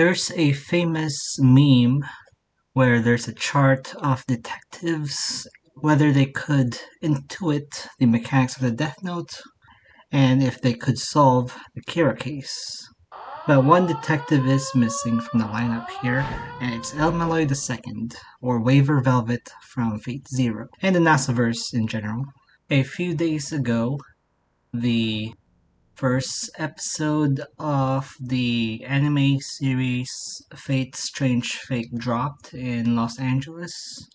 There's a famous meme where there's a chart of detectives, whether they could intuit the mechanics of the Death Note and if they could solve the Kira case. But one detective is missing from the lineup here, and it's Melloi II, or Waver Velvet from Fate Zero, and the NASAverse in general. A few days ago, the first episode of the anime series Fate Strange Fate dropped in Los Angeles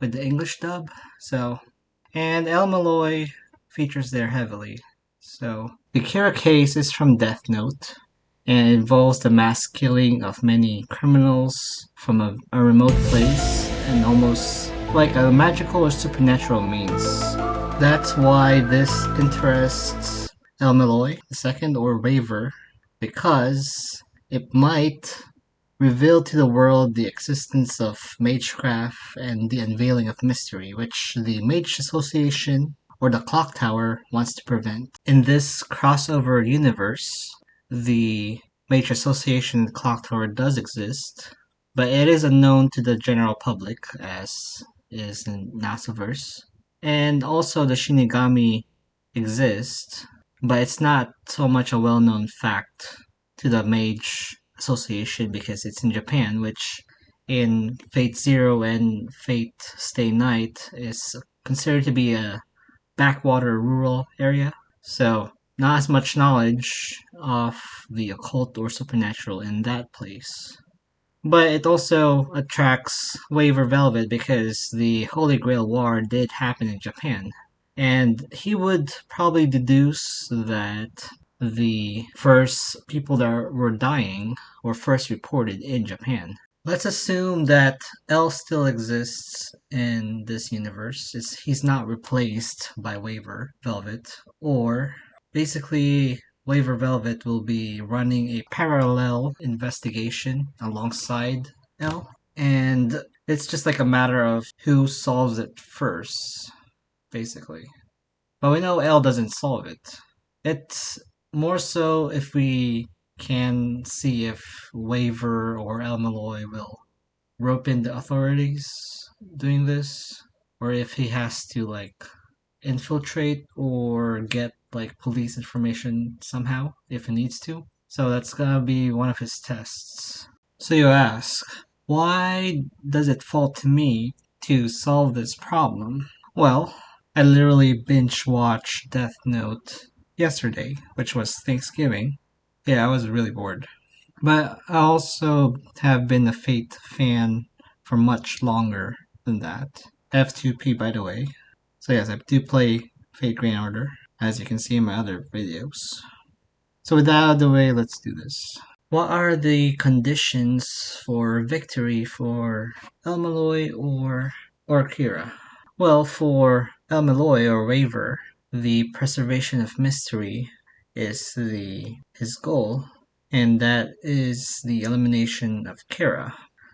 with the English dub. And El Malloy features there heavily. So, the Kira case is from Death Note and involves the mass killing of many criminals from a remote place and almost like a magical or supernatural means. That's why this interests El Melloi II or Waver, because it might reveal to the world the existence of magecraft and the unveiling of mystery, which the Mage Association or the Clock Tower wants to prevent. In this crossover universe, the Mage Association and the Clock Tower does exist, but it is unknown to the general public, as is in NASAverse. And also the Shinigami exist, but it's not so much a well-known fact to the Mage Association because it's in Japan, which in Fate Zero and Fate Stay Night is considered to be a backwater rural area. So not as much knowledge of the occult or supernatural in that place. But it also attracts Waver Velvet because the Holy Grail War did happen in Japan. And he would probably deduce that the first people that were dying were first reported in Japan. Let's assume that L still exists in this universe. He's not replaced by Waver Velvet, or basically Waver Velvet will be running a parallel investigation alongside L, and it's just like a matter of who solves it first, basically. But we know L doesn't solve it. It's more so if we can see if Waver or El Malloy will rope in the authorities doing this, or if he has to infiltrate or get police information somehow if he needs to. So that's gonna be one of his tests. So you ask, why does it fall to me to solve this problem? Well, I literally binge watched Death Note yesterday, which was Thanksgiving. Yeah, I was really bored. But I also have been a Fate fan for much longer than that. F2P, by the way. So yes, I do play Fate Grand Order, as you can see in my other videos. So with that out of the way, let's do this. What are the conditions for victory for El Malloy or Kira? Well, for El Malloy or Waver, the preservation of mystery is his goal, and that is the elimination of Kira.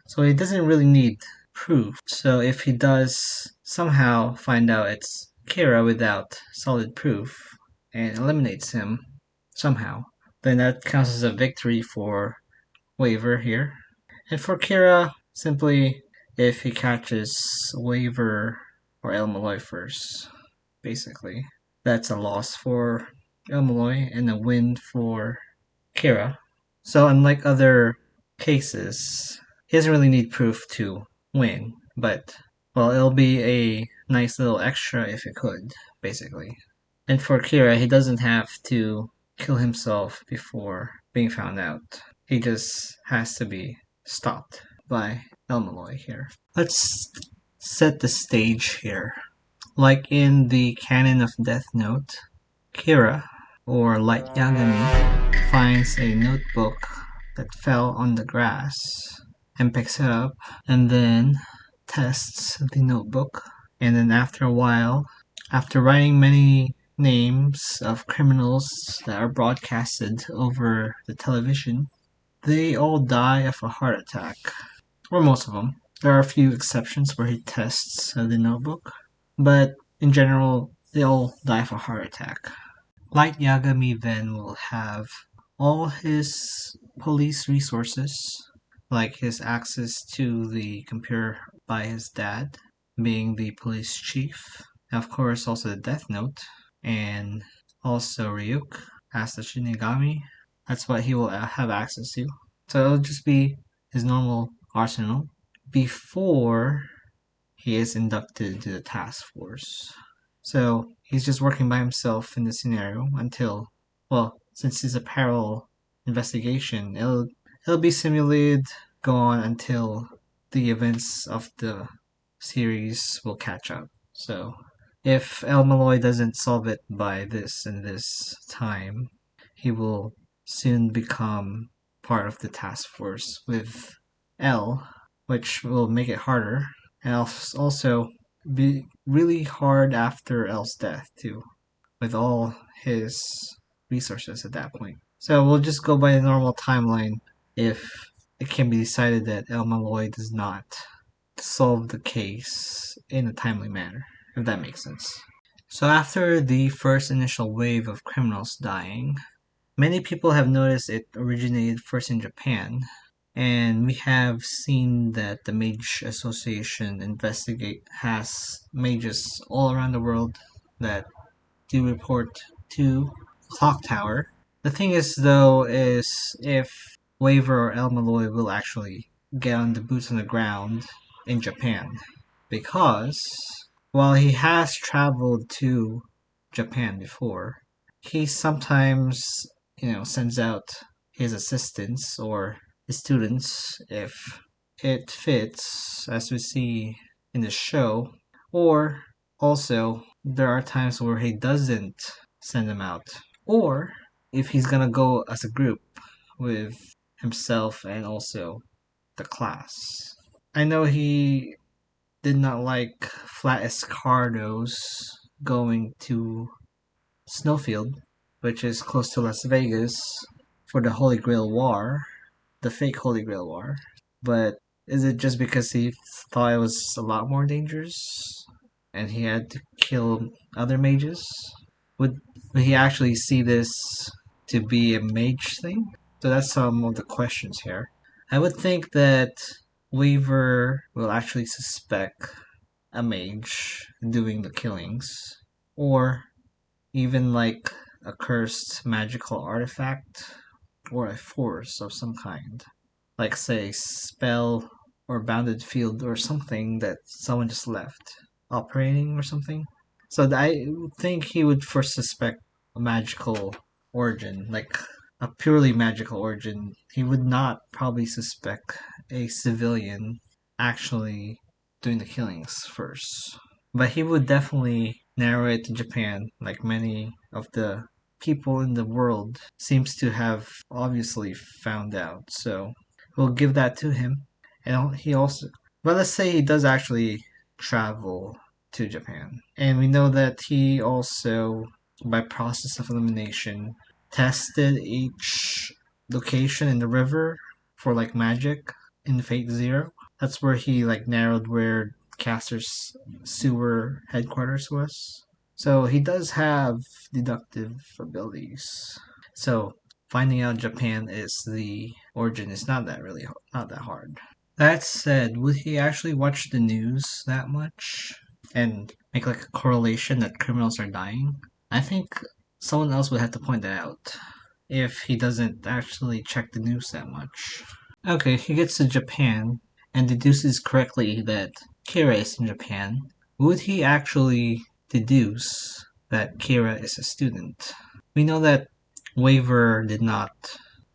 So he doesn't really need proof. So if he does somehow find out it's Kira without solid proof and eliminates him somehow, then that counts as a victory for Waver here. And for Kira, simply if he catches Waver or El Malloy first, basically. That's a loss for El Malloy and a win for Kira. So unlike other cases, he doesn't really need proof to win, but well, it'll be a nice little extra if it could, basically. And for Kira, he doesn't have to kill himself before being found out. He just has to be stopped by El Malloy here. Let's set the stage here. Like in the canon of Death Note, Kira, or Light Yagami, finds a notebook that fell on the grass and picks it up and then tests the notebook. And then after a while, after writing many names of criminals that are broadcasted over the television, they all die of a heart attack. Or most of them. There are a few exceptions where he tests the notebook, but in general, they all die of a heart attack. Light Yagami then will have all his police resources like his access to the computer by his dad, being the police chief. And of course, also the Death Note, and also Ryuk as the Shinigami. That's what he will have access to. So it'll just be his normal arsenal before he is inducted into the task force. So he's just working by himself in the scenario until, well, since it's a parallel investigation, it'll be simulated, go on until the events of the series will catch up. So if El Melloi doesn't solve it by this and this time, he will soon become part of the task force with L, which will make it harder, and also be really hard after L's death too, with all his resources at that point. So we'll just go by the normal timeline if it can be decided that El Malloy does not solve the case in a timely manner, if that makes sense. So after the first initial wave of criminals dying, many people have noticed it originated first in Japan, and we have seen that the Mage Association has mages all around the world that do report to Clock Tower. The thing is, though, is if Waver or El Malloy will actually get on the boots on the ground in Japan, because while he has traveled to Japan before, he sometimes, sends out his assistants or his students if it fits, as we see in the show, or also there are times where he doesn't send them out, or if he's gonna go as a group with himself and also the class. I know he did not like Flat Escardos going to Snowfield, which is close to Las Vegas, for the Holy Grail War, the fake Holy Grail War. But is it just because he thought it was a lot more dangerous and he had to kill other mages? Would he actually see this to be a mage thing? So that's some of the questions here. I would think that Weaver will actually suspect a mage doing the killings, or even like a cursed magical artifact or a force of some kind, like say spell or bounded field or something that someone just left operating or something. So I think he would first suspect a magical origin, like a purely magical origin. He would not probably suspect a civilian actually doing the killings first. But he would definitely narrow it to Japan, like many of the people in the world seems to have obviously found out. So we'll give that to him. And he also, but let's say he does actually travel to Japan. And we know that he also, by process of elimination, tested each location in the river for like magic in Fate Zero. That's where he like narrowed where Caster's sewer headquarters was. So he does have deductive abilities. So finding out Japan is the origin is not that hard. That said, would he actually watch the news that much and make like a correlation that criminals are dying? I think someone else would have to point that out if he doesn't actually check the news that much. Okay, he gets to Japan and deduces correctly that Kira is in Japan. Would he actually deduce that Kira is a student? We know that Waver did not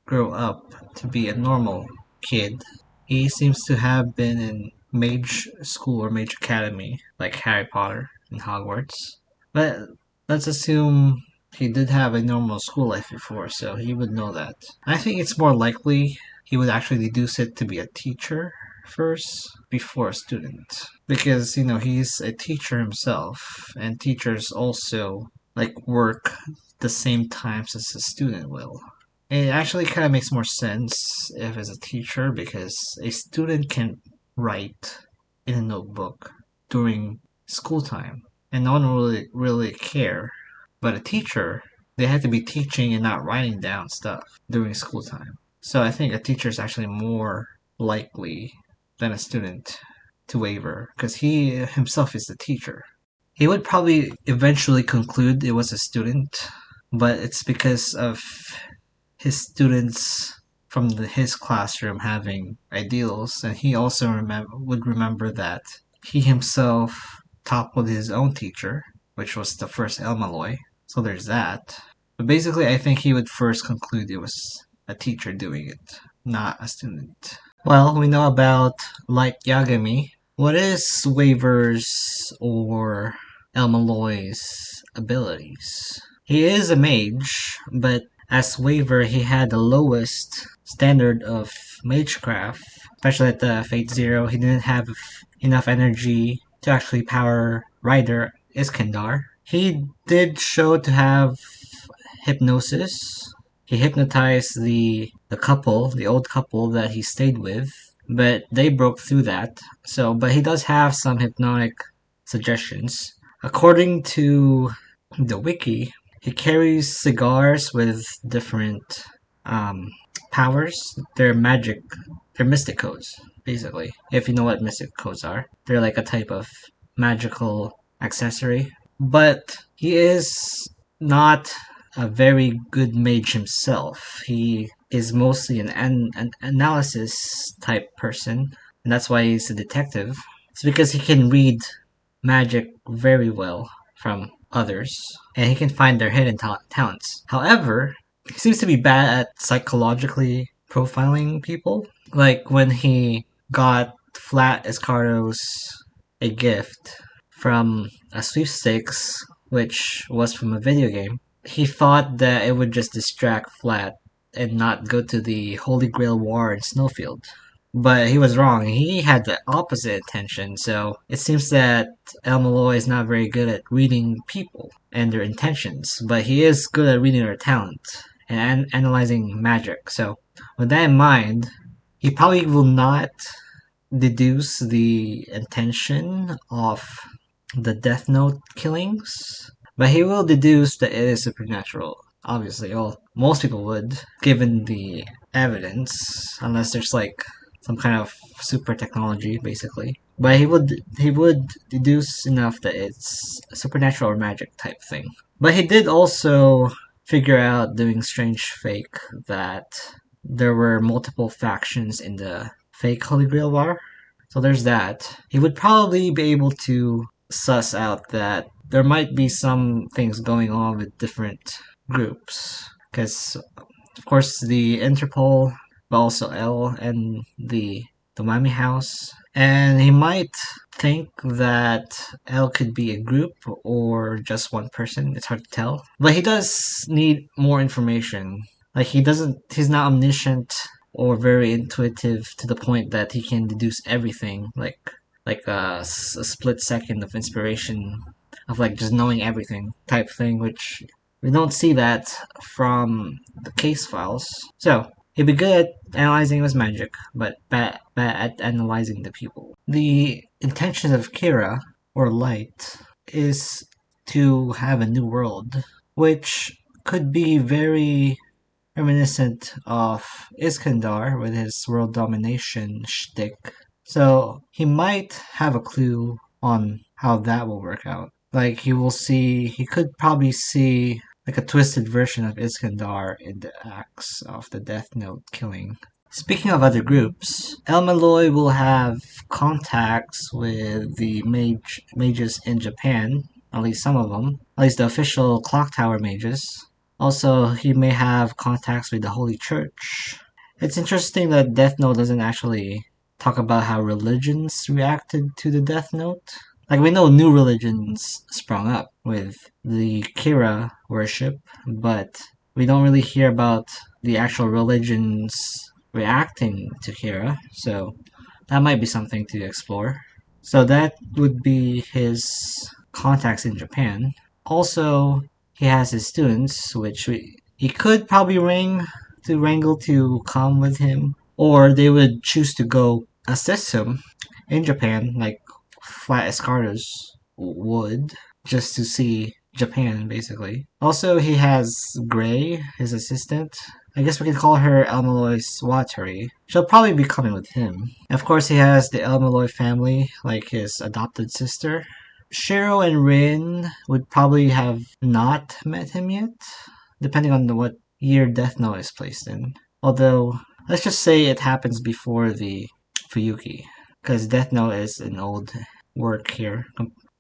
grow up to be a normal kid. He seems to have been in mage school or mage academy, like Harry Potter and Hogwarts. But let's assume he did have a normal school life before, so he would know that. I think it's more likely he would actually deduce it to be a teacher first before a student. Because, he's a teacher himself, and teachers also work the same times as a student will. It actually kind of makes more sense if it's a teacher because a student can write in a notebook during school time and no one will really care. But a teacher, they have to be teaching and not writing down stuff during school time. So I think a teacher is actually more likely than a student to waver, because he himself is the teacher. He would probably eventually conclude it was a student, but it's because of his students from his classroom having ideals, and he also would remember that he himself toppled his own teacher, which was the first Melloi. So there's that. But basically, I think he would first conclude it was a teacher doing it, not a student. Well, we know about Light Yagami. What is Waver's or Elmaloy's abilities? He is a mage, but as Waver, he had the lowest standard of magecraft, especially at the Fate Zero. He didn't have enough energy to actually power Rider Iskandar. He did show to have hypnosis. He hypnotized the couple, the old couple that he stayed with, but they broke through that. So, but he does have some hypnotic suggestions. According to the wiki, he carries cigars with different powers. They're magic, they're mystic codes, basically. If you know what mystic codes are, they're like a type of magical accessory. But he is not a very good mage himself. He is mostly an analysis type person, and that's why he's a detective. It's because he can read magic very well from others, and he can find their hidden talents. However, he seems to be bad at psychologically profiling people. Like when he got Flat Escardos a gift from a sweepstakes, which was from a video game, he thought that it would just distract Flat and not go to the Holy Grail War in Snowfield. But he was wrong. He had the opposite intention, so it seems that El Malloy is not very good at reading people and their intentions, but he is good at reading their talent and analyzing magic. So, with that in mind, he probably will not deduce the intention of the Death Note killings, but he will deduce that it is supernatural. Obviously, well, most people would, given the evidence, unless there's like some kind of super technology, basically. But he would deduce enough that it's a supernatural or magic type thing. But he did also figure out doing Strange Fake that there were multiple factions in the fake Holy Grail War. So there's that. He would probably be able to suss out that there might be some things going on with different groups. Because, of course, the Interpol, but also L and the Miami House. And he might think that L could be a group or just one person. It's hard to tell. But he does need more information. Like he's not omniscient or very intuitive to the point that he can deduce everything. Like a split second of inspiration of like just knowing everything type thing, which we don't see that from the case files. So he'd be good at analyzing his magic, but bad at analyzing the people. The intention of Kira, or Light, is to have a new world, which could be very reminiscent of Iskandar with his world domination shtick. So he might have a clue on how that will work out. Like he could probably see like a twisted version of Iskandar in the acts of the Death Note killing. Speaking of other groups, El Melloi will have contacts with the mages in Japan, at least some of them, at least the official Clock Tower mages. Also, he may have contacts with the Holy Church. It's interesting that Death Note doesn't actually talk about how religions reacted to the Death Note. Like, we know new religions sprung up with the Kira worship, but we don't really hear about the actual religions reacting to Kira, so that might be something to explore. So that would be his contacts in Japan. Also, he has his students, which he could probably wrangle to come with him, or they would choose to go assist him in Japan, like Flat Escardos would, just to see Japan, basically. Also, he has Gray, his assistant, I guess we could call her Melloi Swatari. She'll probably be coming with him. Of course, he has the Melloi family, like his adopted sister. Shiro and Rin would probably have not met him yet, depending on what year Death Note is placed in. Although, let's just say it happens before the Fuyuki, because Death Note is an old work here.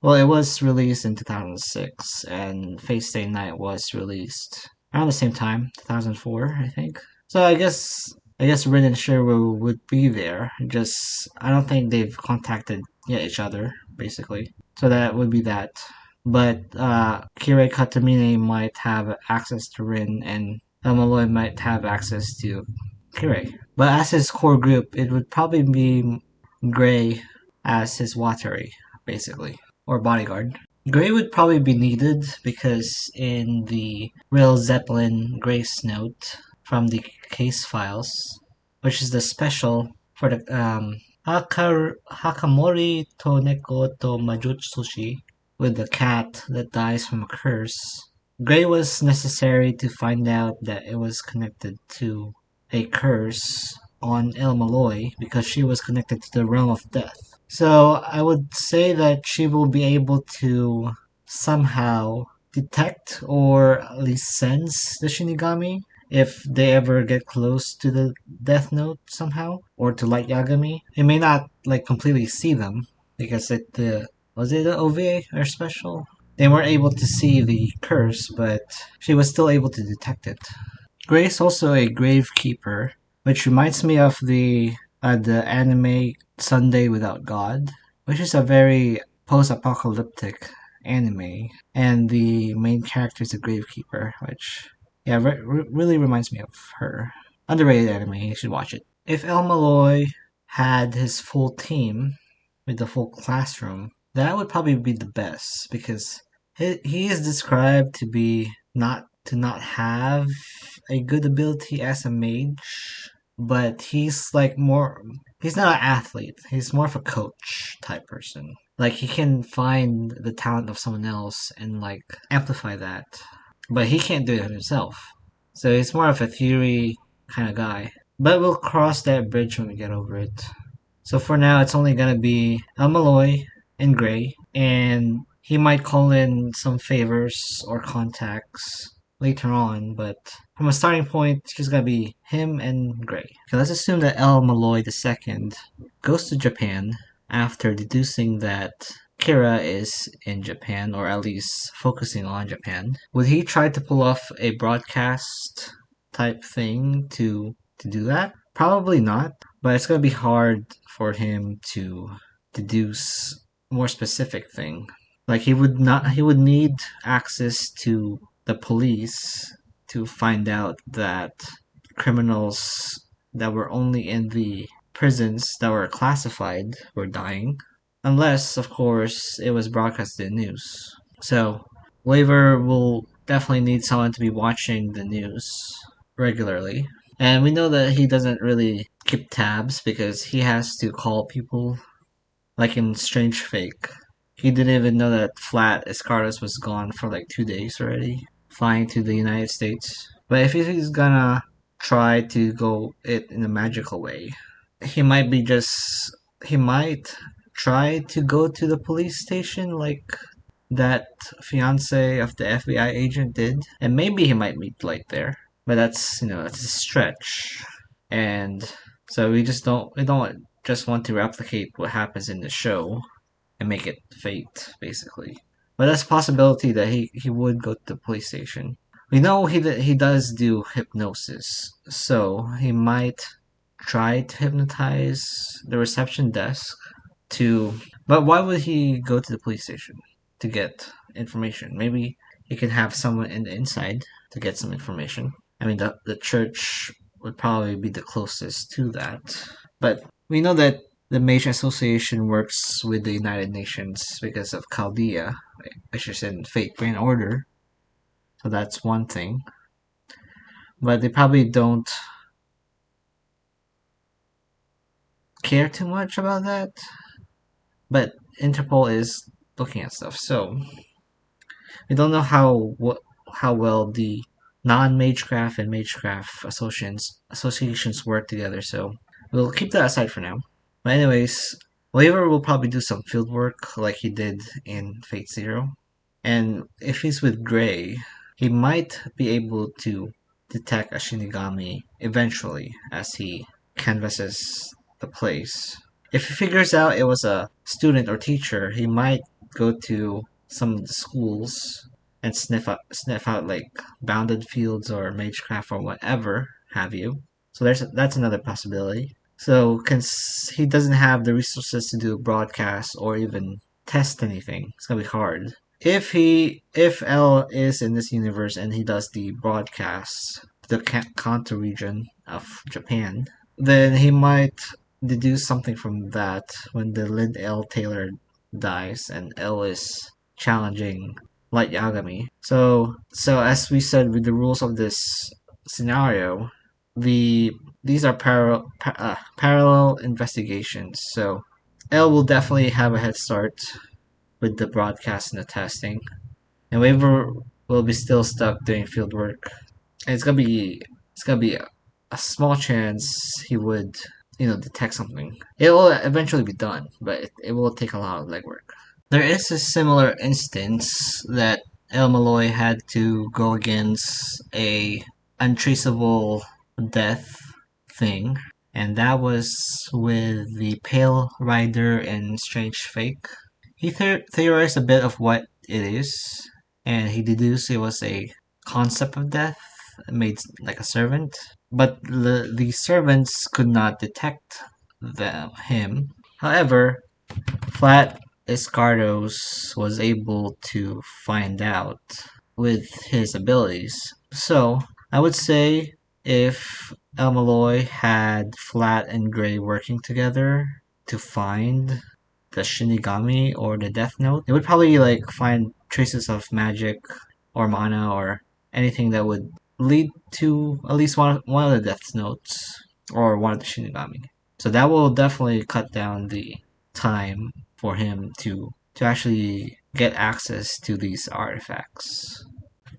Well, it was released in 2006, and Face Day Night was released around the same time, 2004, I think. So I guess Rin and Shiro would be there. Just I don't think they've contacted yet each other, basically. So that would be that. But Kirei Katamine might have access to Rin, and Melloi might have access to Kirei. But as his core group, it would probably be Gray as his Watari, basically, or bodyguard. Gray would probably be needed because in the Real Zeppelin Grace note from the case files, which is the special for the Hakamori to Neko to Majutsushi with the cat that dies from a curse, Gray was necessary to find out that it was connected to a curse on El Malloy because she was connected to the realm of death. So I would say that she will be able to somehow detect or at least sense the Shinigami if they ever get close to the Death Note somehow or to Light Yagami. It may not like completely see them because the was it the OVA or special? They weren't able to see the curse, but she was still able to detect it. Grace also a gravekeeper, which reminds me of the anime Sunday Without God, which is a very post-apocalyptic anime, and the main character is a gravekeeper, which yeah really reminds me of her. Underrated anime, you should watch it. If El Malloy had his full team with the full classroom, that would probably be the best because he is described to be not have a good ability as a mage, but he's like more. He's not an athlete. He's more of a coach type person. Like he can find the talent of someone else and like amplify that, but he can't do it himself. So he's more of a theory kind of guy. But we'll cross that bridge when we get over it. So for now, it's only gonna be El Malloy and Gray, and he might call in some favors or contacts later on, but from a starting point, it's just gonna be him and Gray. Okay, let's assume that El Malloy II goes to Japan after deducing that Kira is in Japan, or at least focusing on Japan. Would he try to pull off a broadcast type thing to do that? Probably not, but it's gonna be hard for him to deduce more specific thing. Like he would need access to the police to find out that criminals that were only in the prisons that were classified were dying. Unless, of course, it was broadcasted in news. So, Waver will definitely need someone to be watching the news regularly. And we know that he doesn't really keep tabs because he has to call people like in Strange Fake. He didn't even know that Flat Escardas was gone for like 2 days already, flying to the United States. But if he's gonna try to go it in a magical way, he might be just he might try to go to the police station like that fiance of the FBI agent did, and maybe he might meet Light there. But that's a stretch, and so we don't just want to replicate what happens in the show and make it fate basically. But that's a possibility that he would go to the police station. We know he does do hypnosis, so he might try to hypnotize the reception desk to. But why would he go to the police station to get information? Maybe he can have someone in the inside to get some information. I mean, the church would probably be the closest to that. But we know that the Mage Association works with the United Nations because of Chaldea, which is in Fate Grand Order. So that's one thing. But they probably don't care too much about that. But Interpol is looking at stuff. So we don't know how well the non-magecraft and magecraft associations work together. So we'll keep that aside for now. But anyways, Waver will probably do some field work like he did in Fate Zero. And if he's with Gray, he might be able to detect a Shinigami eventually as he canvasses the place. If he figures out it was a student or teacher, he might go to some of the schools and sniff out like bounded fields or magecraft or whatever have you. So that's another possibility. So he doesn't have the resources to do a broadcast or even test anything. It's gonna be hard. If L is in this universe and he does the broadcast to the Kanto region of Japan, then he might deduce something from that when the Lind L Taylor dies and L is challenging Light Yagami. So as we said with the rules of this scenario, these are parallel investigations. So L will definitely have a head start with the broadcast and the testing, and Waver will be still stuck doing field work. And it's gonna be a small chance he would detect something. It will eventually be done, but it will take a lot of legwork. There is a similar instance that El Melloi had to go against a untraceable death thing, and that was with the Pale Rider and Strange Fake. He theorized a bit of what it is, and he deduced it was a concept of death made like a servant, but the servants could not detect him. However, Flat Escardos was able to find out with his abilities. So I would say if El Malloy had Flat and Gray working together to find the Shinigami or the Death Note, they would probably like find traces of magic or mana or anything that would lead to at least one of the Death Notes or one of the Shinigami. So that will definitely cut down the time for him to actually get access to these artifacts.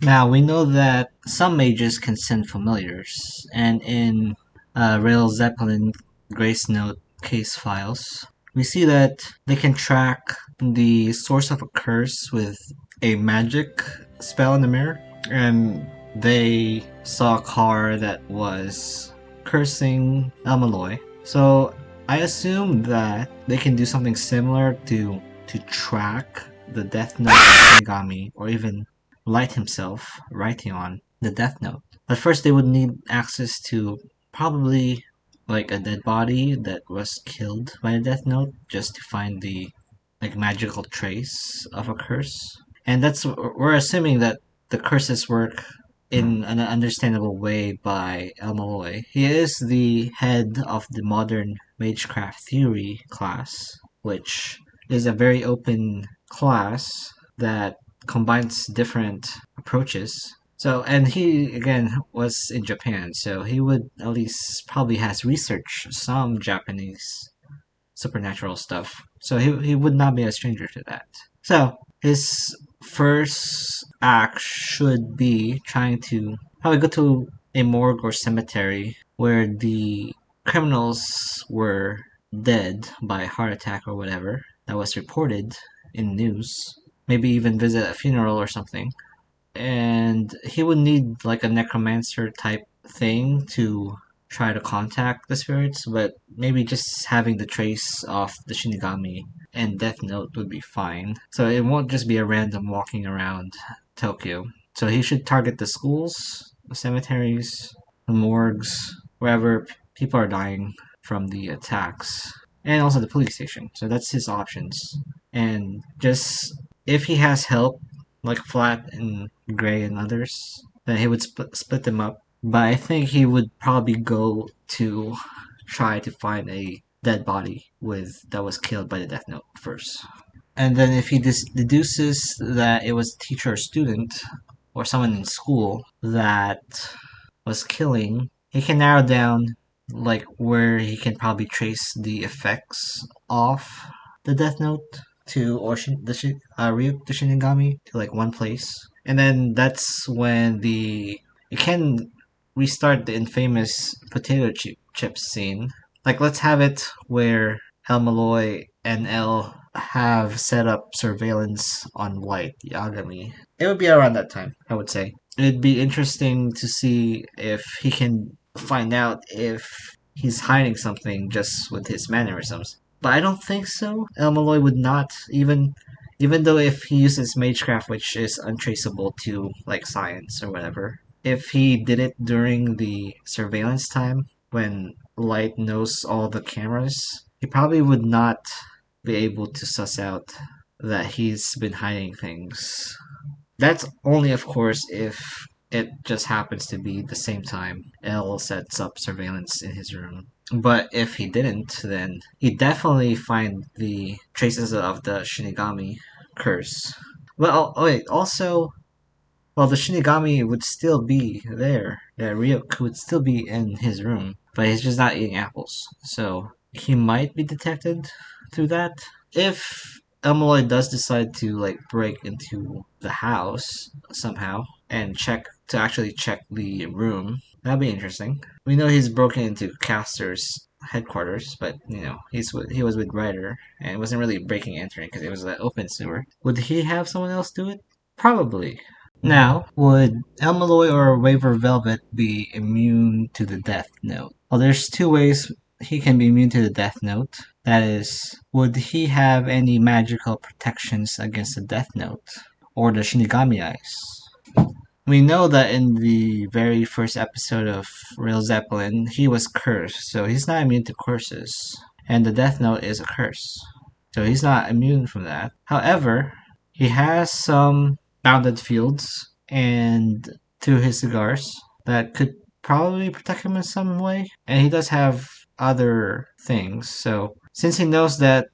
Now we know that some mages can send familiars, and in Rail Zeppelin Grace Note case files, we see that they can track the source of a curse with a magic spell in the mirror, and they saw a car that was cursing Elmaloi. So I assume that they can do something similar to track the Death Note of Shinigami, or even Light himself writing on the Death Note. But first, they would need access to probably like a dead body that was killed by the Death Note, just to find the like magical trace of a curse. And we're assuming that the curses work in an understandable way by El Malloy. He is the head of the modern Magecraft theory class, which is a very open class that combines different approaches. So, and he again was in Japan, so he would at least probably has researched some Japanese supernatural stuff. So he would not be a stranger to that. So his first act should be trying to probably go to a morgue or cemetery where the criminals were dead by heart attack or whatever that was reported in news. Maybe even visit a funeral or something. And he would need like a necromancer type thing to try to contact the spirits, but maybe just having the trace of the Shinigami and Death Note would be fine. So it won't just be a random walking around Tokyo. So he should target the schools, the cemeteries, the morgues, wherever people are dying from the attacks, and also the police station. So that's his options. And just if he has help, like Flat and Gray and others, then he would split them up. But I think he would probably go to try to find a dead body that was killed by the Death Note first. And then if he deduces that it was a teacher or student or someone in school that was killing, he can narrow down like where he can probably trace the effects of the Death Note to or the Shinigami to like one place, and then that's when the it can restart the infamous potato chips scene. Like, let's have it where Melloi and L have set up surveillance on Light Yagami. It would be around that time, I would say. It'd be interesting to see if he can find out if he's hiding something just with his mannerisms. But I don't think so. Malloy would not, even though if he uses magecraft, which is untraceable to like science or whatever. If he did it during the surveillance time when Light knows all the cameras, he probably would not be able to suss out that he's been hiding things. That's only, of course, if it just happens to be the same time L sets up surveillance in his room. But if he didn't, then he'd definitely find the traces of the Shinigami curse. Well, oh wait, also, well, the Shinigami would still be there. Yeah, Ryuk would still be in his room, but he's just not eating apples. So he might be detected through that. If Emily does decide to like break into the house somehow and actually check the room, that'd be interesting. We know he's broken into Caster's headquarters, but he was with Ryder and it wasn't really breaking and entering because it was an open sewer. Would he have someone else do it? Probably. Now, would Elmaloy or Waver Velvet be immune to the Death Note? Well, there's two ways he can be immune to the Death Note. That is, would he have any magical protections against the Death Note? Or the Shinigami Eyes? We know that in the very first episode of Real Zeppelin, he was cursed, so he's not immune to curses. And the Death Note is a curse. So he's not immune from that. However, he has some bounded fields and through his cigars that could probably protect him in some way. And he does have other things. So since he knows that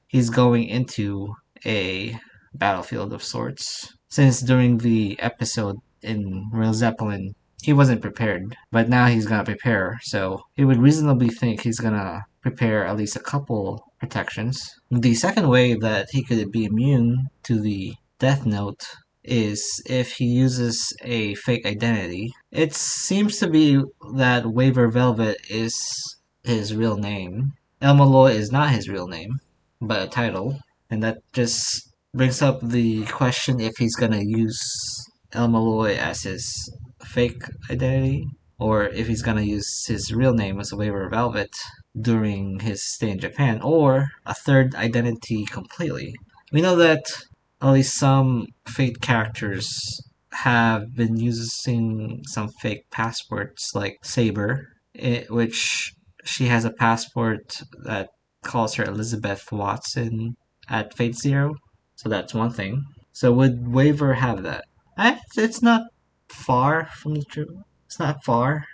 he's going into a battlefield of sorts, since during the episode in Real Zeppelin he wasn't prepared, but now he's gonna prepare. So he would reasonably think he's gonna prepare at least a couple protections. The second way that he could be immune to the Death Note is if he uses a fake identity. It seems to be that Waver Velvet is his real name. Elmaloy is not his real name, but a title. And that just brings up the question if he's gonna use Elmaloy as his fake identity, or if he's gonna use his real name as Waver Velvet during his stay in Japan, or a third identity completely. We know that at least some Fate characters have been using some fake passports, like Saber, which she has a passport that calls her Elizabeth Watson at Fate Zero. So that's one thing. So would Waver have that? It's not far from the truth. It's not far.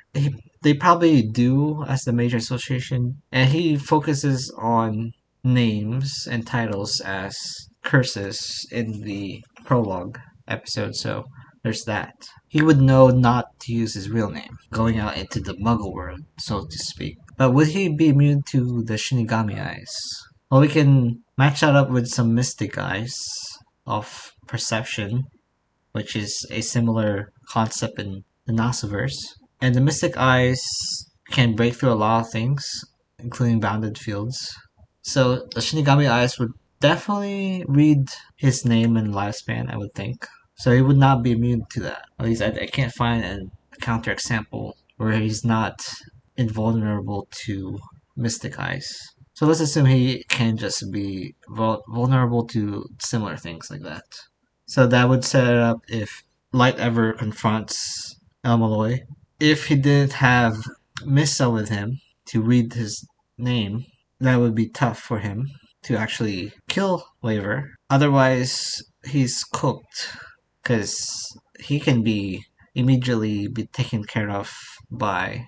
They probably do as the major association, and he focuses on names and titles as curses in the prologue episode, so there's that. He would know not to use his real name, going out into the muggle world, so to speak. But would he be immune to the Shinigami Eyes? Well, we can match that up with some Mystic Eyes of Perception, which is a similar concept in the Nasiverse. And the Mystic Eyes can break through a lot of things, including bounded fields. So the Shinigami Eyes would definitely read his name and lifespan, I would think. So he would not be immune to that. At least I can't find a counterexample where he's not invulnerable to Mystic Eyes. So let's assume he can just be vulnerable to similar things like that. So that would set it up if Light ever confronts Elmaloy. If he didn't have Missa with him to read his name, that would be tough for him to actually kill Waver. Otherwise, he's cooked because he can be immediately be taken care of by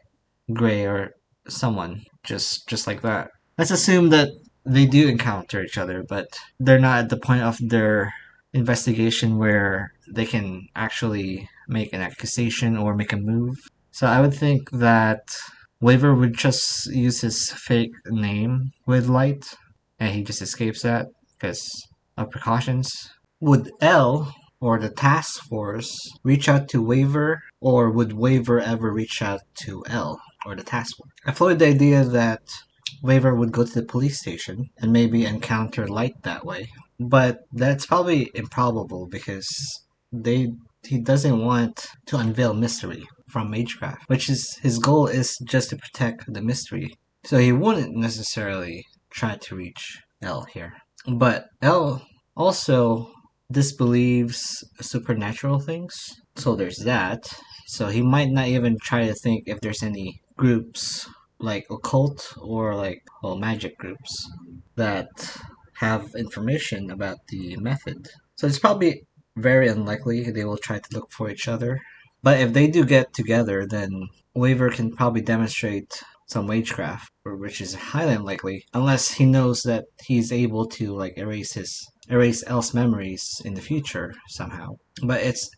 Gray or someone just like that. Let's assume that they do encounter each other, but they're not at the point of their investigation where they can actually make an accusation or make a move. So I would think that Waver would just use his fake name with Light, and he just escapes that because of precautions. Would L or the task force reach out to Waver Or would Waver ever reach out to L or the task force? I floated the idea that Waver would go to the police station and maybe encounter Light that way. But that's probably improbable because they he doesn't want to unveil mystery from Magecraft, which is his goal is just to protect the mystery. So he wouldn't necessarily try to reach L here. But L also disbelieves supernatural things. So there's that. So he might not even try to think if there's any groups like occult or like magic groups that have information about the method. So it's probably very unlikely they will try to look for each other. But if they do get together, then Waver can probably demonstrate some wagecraft, which is highly unlikely unless he knows that he's able to like erase El's memories in the future somehow. But it's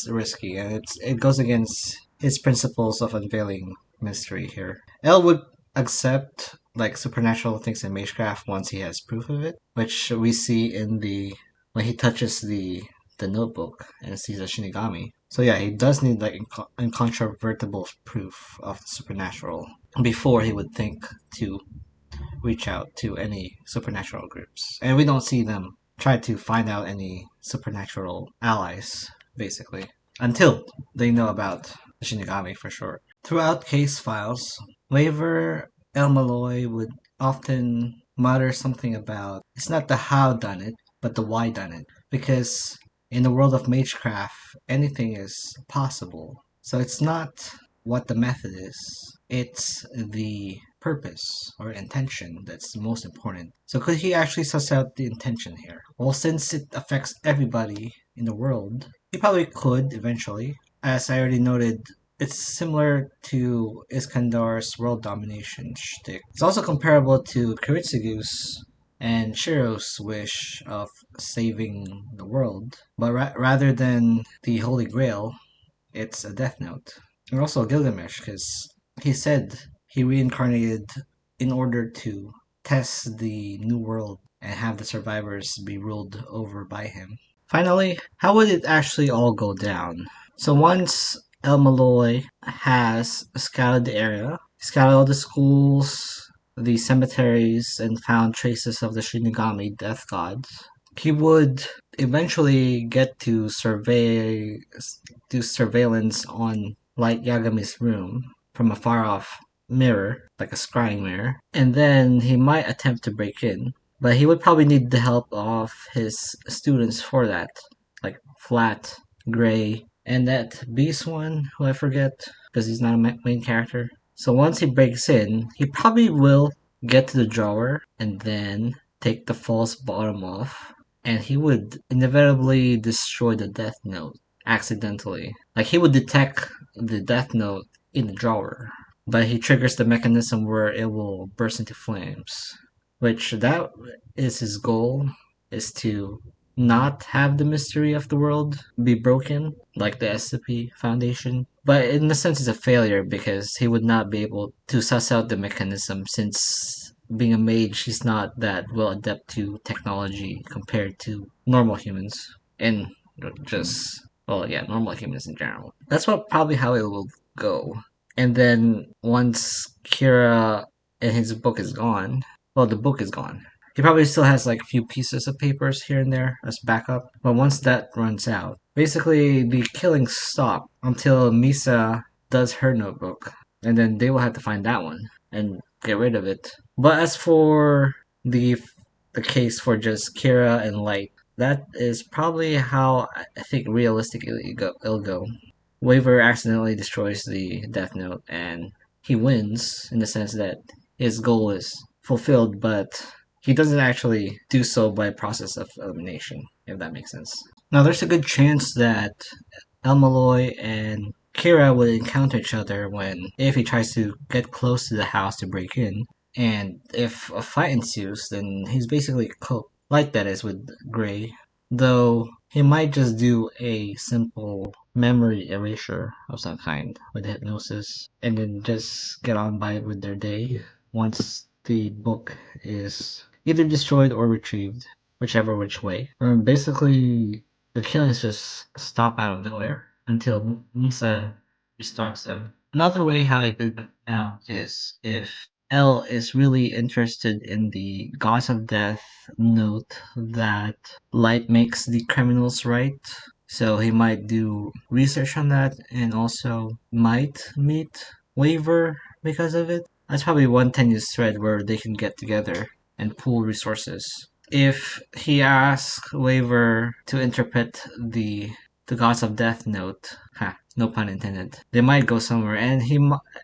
risky and it goes against his principles of unveiling mystery here. El would accept like supernatural things in Magecraft once he has proof of it, which we see in the when he touches the notebook and sees a Shinigami. So yeah, he does need like incontrovertible proof of the supernatural before he would think to reach out to any supernatural groups. And we don't see them try to find out any supernatural allies, basically, until they know about the Shinigami for sure. Throughout case files, Waver El Melloi would often mutter something about it's not the how done it, but the why done it. Because in the world of Magecraft, anything is possible. So it's not what the method is, it's the purpose or intention that's most important. So could he actually suss out the intention here? Well, since it affects everybody in the world, he probably could eventually. As I already noted, it's similar to Iskandar's world domination shtick. It's also comparable to Kiritsugu's and Shiro's wish of saving the world, but rather than the Holy Grail, it's a Death Note. And also Gilgamesh, because he said he reincarnated in order to test the new world and have the survivors be ruled over by him. Finally, how would it actually all go down? So once El Malloy has scouted the area, scouted all the schools, the cemeteries, and found traces of the Shinigami death gods, he would eventually get to do surveillance on Light Yagami's room from a far off mirror, like a scrying mirror, and then he might attempt to break in. But he would probably need the help of his students for that, like Flat, Gray, and that Beast one, who I forget, because he's not a main character. So once he breaks in, he probably will get to the drawer and then take the false bottom off, and he would inevitably destroy the Death Note accidentally. Like he would detect the Death Note in the drawer, but he triggers the mechanism where it will burst into flames. Which that is his goal, is to not have the mystery of the world be broken, like the SCP Foundation. But in a sense, it's a failure because he would not be able to suss out the mechanism since being a mage, he's not that well adept to technology compared to normal humans. And just, well, yeah, normal humans in general. That's what probably how it will go. And then once Kira and his book is gone, well, the book is gone. He probably still has like a few pieces of papers here and there as backup, but once that runs out, basically the killings stop until Misa does her notebook, and then they will have to find that one and get rid of it. But as for the case for just Kira and Light, that is probably how I think realistically it'll go. Waver accidentally destroys the Death Note, and he wins in the sense that his goal is fulfilled, but he doesn't actually do so by process of elimination, if that makes sense. Now, there's a good chance that El Malloy and Kira would encounter each other if he tries to get close to the house to break in, and if a fight ensues, then he's basically cooked, like that is with Gray, though he might just do a simple memory erasure of some kind with hypnosis and then just get on by with their day once the book is either destroyed or retrieved, whichever which way. Basically, the killings just stop out of nowhere. until Lisa restores them. Another way how I could now is if L is really interested in the Gods of Death note that light makes the criminals right. So he might do research on that and also might meet Waver because of it. That's probably one tenuous thread where they can get together and pool resources. If he asks Waver to interpret the Gods of Death note, ha, no pun intended, they might go somewhere, and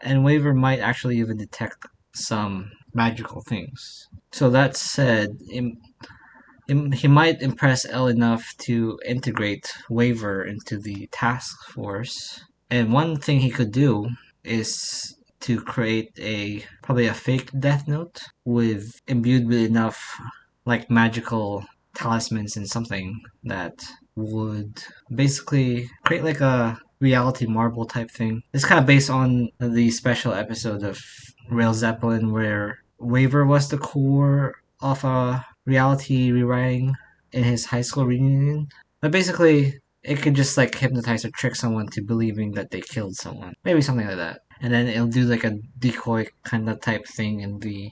and Waver might actually even detect some magical things. So that said, he might impress L enough to integrate Waver into the task force. And one thing he could do is to create a probably a fake Death Note with imbued with enough like magical talismans and something that would basically create like a reality marble type thing. It's kind of based on the special episode of Rail Zeppelin where Waver was the core of a reality rewriting in his high school reunion. But basically, it could just like hypnotize or trick someone to believing that they killed someone. Maybe something like that. And then it'll do like a decoy kind of type thing in the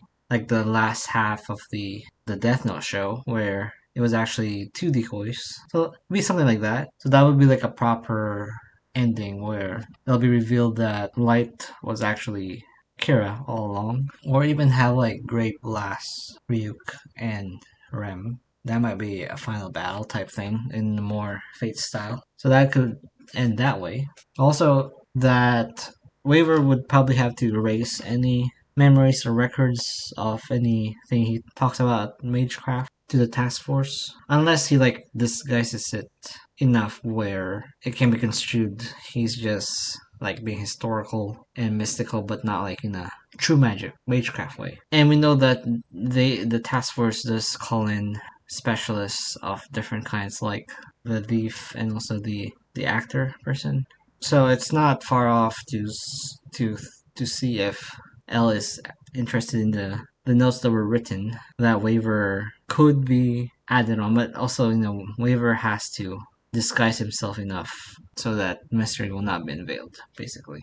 last half of the Death Note show where it was actually two decoys. So it'd be something like that. So that would be like a proper ending where it'll be revealed that Light was actually Kira all along. Or even have like Great Blast, Ryuk, and Rem. That might be a final battle type thing in the more Fate style. So that could end that way. Also, that Waver would probably have to erase any memories or records of anything he talks about Magecraft to the task force, unless he like disguises it enough where it can be construed he's just like being historical and mystical, but not like in a true magic Magecraft way. And we know that the task force does call in specialists of different kinds, like the thief and also the actor person. So it's not far off to see if L is interested in the notes that were written. That Waver could be added on, but also Waver has to disguise himself enough so that mystery will not be unveiled, basically.